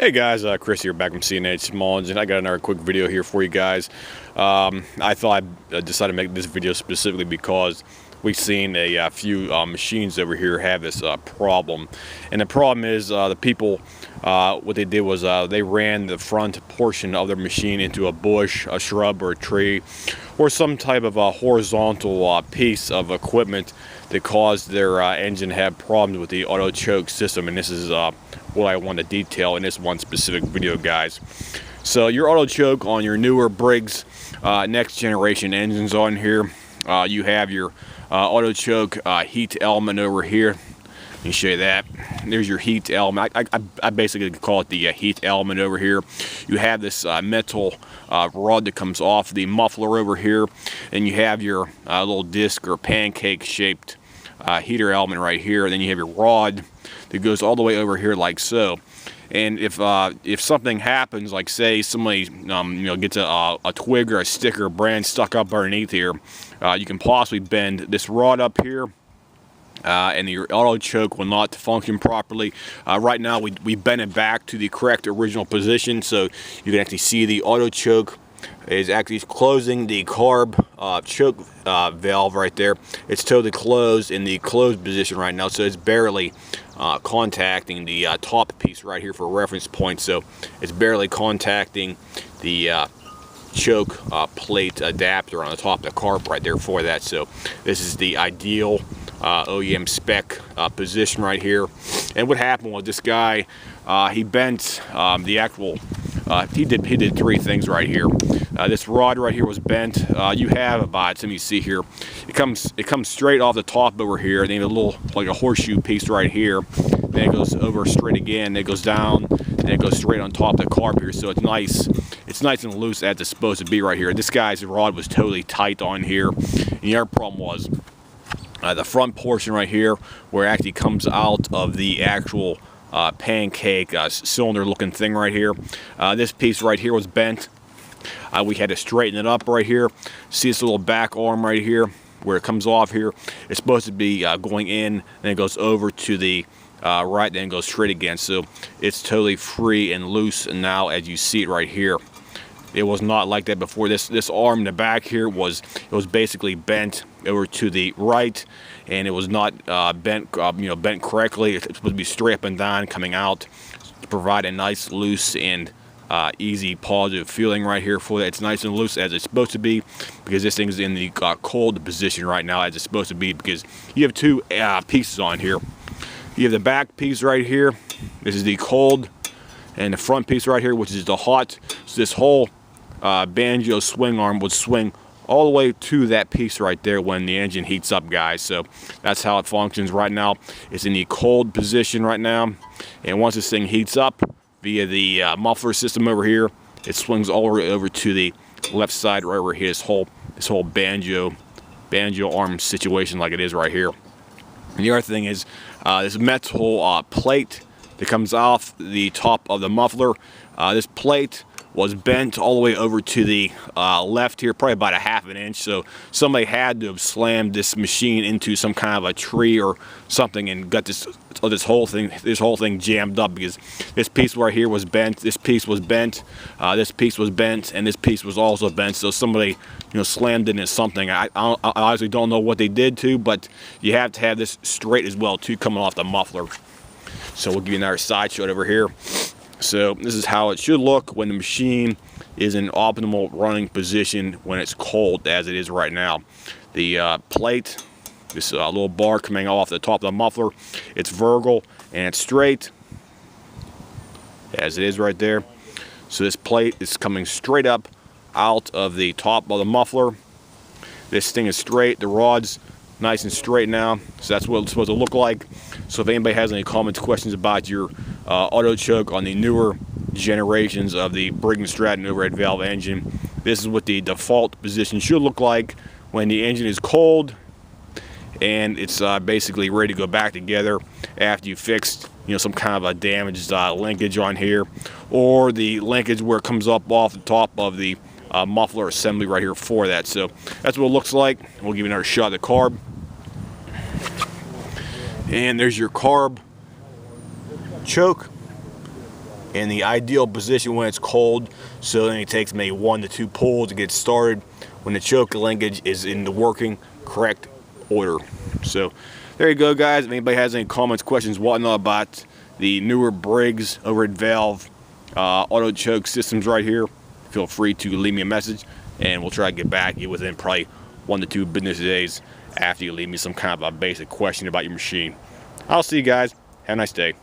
Hey guys, Chris here back from CNH Small Engine. I got another quick video here for you guys. I thought I decided to make this video specifically because we've seen a few machines over here have this problem. And the problem is the people, what they did was they ran the front portion of their machine into a bush, a shrub, or a tree, or some type of a horizontal piece of equipment that caused their engine to have problems with the auto choke system. And this is what I want to detail in this one specific video, guys. So your auto choke on your newer Briggs next generation engines on here, you have your auto choke heat element over here. Let me show you that. There's your heat element. I basically call it the heat element over here. You have this metal rod that comes off the muffler over here, and you have your little disc or pancake shaped heater element right here. And then you have your rod that goes all the way over here like so. And if something happens, like say somebody gets a twig or a stick or a branch stuck up underneath here, you can possibly bend this rod up here, and your auto choke will not function properly. Right now we bent it back to the correct original position, so you can actually see the auto choke is actually closing the carb choke valve right there. It's totally closed in the closed position right now, so it's barely contacting the top piece right here for a reference point. So it's barely contacting the choke plate adapter on the top of the carb right there for that. So this is the ideal OEM spec position right here. And what happened was this guy, he bent the actual he did three things right here. This rod right here was bent. You have about, let me see here, it comes straight off the top over here, and then a little like a horseshoe piece right here. Then it goes over straight again, then it goes down, and it goes straight on top of the carb here. So it's nice and loose as it's supposed to be right here. This guy's rod was totally tight on here. And the other problem was the front portion right here, where it actually comes out of the actual pancake cylinder looking thing right here. This piece right here was bent. We had to straighten it up right here. See this little back arm right here where it comes off here? It's supposed to be going in, then it goes over to the right, then it goes straight again. So it's totally free and loose, and now as you see it right here, it was not like that before. This arm in the back here was basically bent over to the right, and it was not bent bent correctly. It's supposed to be straight up and down coming out to provide a nice, loose, and easy positive feeling right here for that. It's nice and loose as it's supposed to be, because this thing's in the cold position right now as it's supposed to be, because you have two pieces on here. You have the back piece right here. This is the cold, and the front piece right here, which is the hot. So this whole banjo swing arm would swing all the way to that piece right there when the engine heats up, guys. So that's how it functions right now. It's in the cold position right now, and once this thing heats up via the muffler system over here, it swings all the way over to the left side right over here. This whole banjo arm situation like it is right here. And the other thing is this metal plate that comes off the top of the muffler. This plate was bent all the way over to the left here, probably about a ½ an inch. So somebody had to have slammed this machine into some kind of a tree or something and got this whole thing jammed up, because this piece right here was bent, this piece was bent, this piece was bent, and this piece was also bent. So somebody slammed it into something. I honestly don't know what they did to, but you have to have this straight as well too, coming off the muffler. So we'll give you another side shot over here. So this is how it should look when the machine is in optimal running position when it's cold, as it is right now. The plate, this little bar coming off the top of the muffler, it's vertical and it's straight, as it is right there. So this plate is coming straight up out of the top of the muffler. This thing is straight, the rod's nice and straight now, so that's what it's supposed to look like. So if anybody has any comments, questions about your auto choke on the newer generations of the Briggs Stratton overhead valve engine, this is what the default position should look like when the engine is cold and it's basically ready to go back together after you fixed some kind of a damaged linkage on here, or the linkage where it comes up off the top of the muffler assembly right here for that. So that's what it looks like. We'll give you another shot of the carb. And there's your carb choke. in the ideal position when it's cold, so then it takes maybe 1 to 2 pulls to get started when the choke linkage is in the working correct order. So there you go, guys. If anybody has any comments, questions, whatnot about the newer Briggs over at Valve auto choke systems right here, feel free to leave me a message and we'll try to get back to you within probably 1 to 2 business days after you leave me some kind of a basic question about your machine. I'll see you guys. Have a nice day.